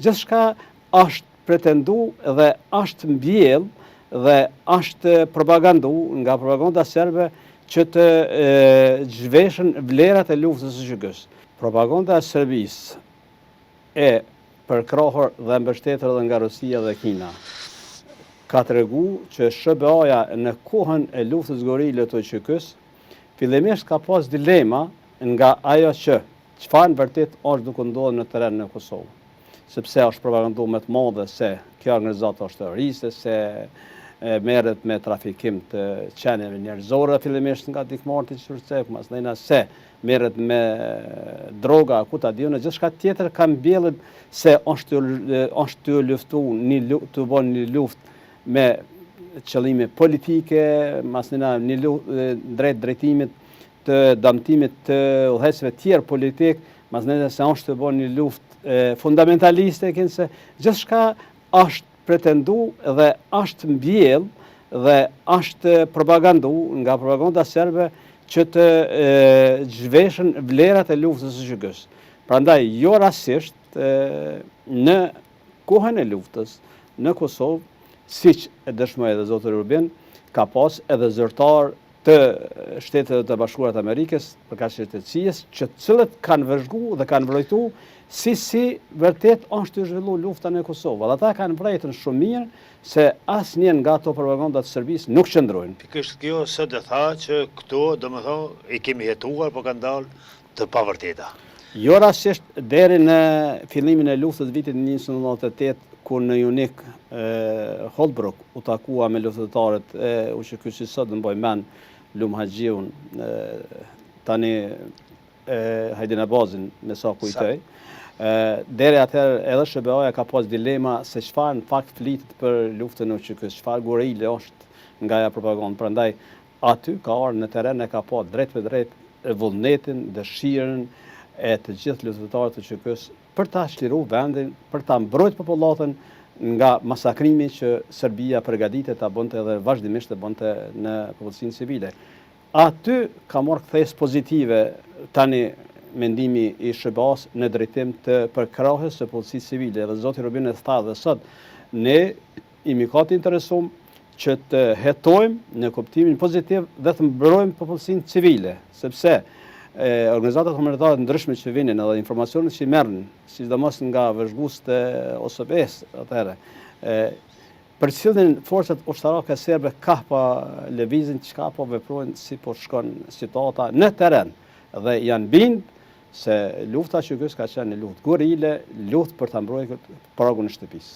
Gjithçka është pretendu dhe është mbjell dhe është propagandu nga propaganda serbe që të zhveshën vlerat e luftës së SHK-s. Propaganda e Serbisë e përkrahur dhe mbështetur edhe nga Rusia dhe Kina ka tregu që SBA-ja në kohën e luftës gorile të SHK-s fillimisht ka pas dilema nga ajo që çfarë në vërtet është duke ndodhur në terren në Kosovë. Sepse është propaganduar më të madhe se kjo organizatë është terroriste, se merret me trafikim të qenieve njerëzore fillimisht nga dikmarrët e Qurçek, masnena se merret me droga, ku ta diun, gjithçka tjetër ka mbjellur se është të luftuar, të bën një luftë me qëllime politike, masnena një luftë drejt drejtimit të dëmtimit të udhëheqësve tjerë politik, masnena se është të bën një luftë fundamentaliste, se gjithçka është pretendu dhe është mbjell dhe është propagandu nga propaganda serbe që të zhveshën vlerat e luftës së SHK-s. Prandaj, jo rastisht në kohën e luftës në Kosovë, siç e dëshmoi edhe zoti Rubin, ka pas edhe zyrtar të Shtetet e Bashkuara të Amerikës për kaqërtësisë, që cilët kanë vëzhguar dhe kanë vërejtuar si vërtet është të zhvillu lufta në Kosovë. Dhe ata kanë vërejtën shumë mirë se asnjë nga ato propagandat të Serbisë nuk qëndrojnë. Pikërisht kjo sot e tha që këto, domethënë, i kemi hetuar, po kanë dalë të pavërteta. Jo rastisht deri në fillimin e luftës vitit 1998, kur në Junik Holbrooke u takua me luftëtarët e USHK-s, që sot mbaj mend Lum Haxhiun, tani Hajdin Abazin, me sa kujtoj. Deri atëherë edhe SBA-ja ka pas dilema se çfarë në fakt flitet për luftën e USHK-s, çfarë gorile është nga ajo propagandë. Prandaj aty ka ardhur në terren e ka pa drejt për drejt vullnetin, dëshirën e të gjithë luftëtarët të USHK-s për ta çliruar vendin, për ta mbrojtur popullatën nga masakrimi që Serbia përgatitet ta bënte edhe vazhdimisht të bënte në popullsinë civile. Aty ka marrë kthesë pozitive tani mendimi i SBA-s në drejtim të përkrahjes së popullsisë civile. Dhe zoti Rubin e tha dhe sot, ne jemi të interesuar që të hetojmë në kuptimin pozitiv dhe të mbrojmë popullsinë civile, sepse organizatat humanitare ndryshme që vinin edhe informacionet që merren, sidomos nga vëzhguesit e OSBE-s atëherë, për cilën forcat ushtarake serbe ka pa lëvizin, çka po veprojnë, si po shkon situata në terren, dhe janë bind se lufta që ka qenë një luftë gorile, luftë për ta mbrojtur pragun e shtëpisë.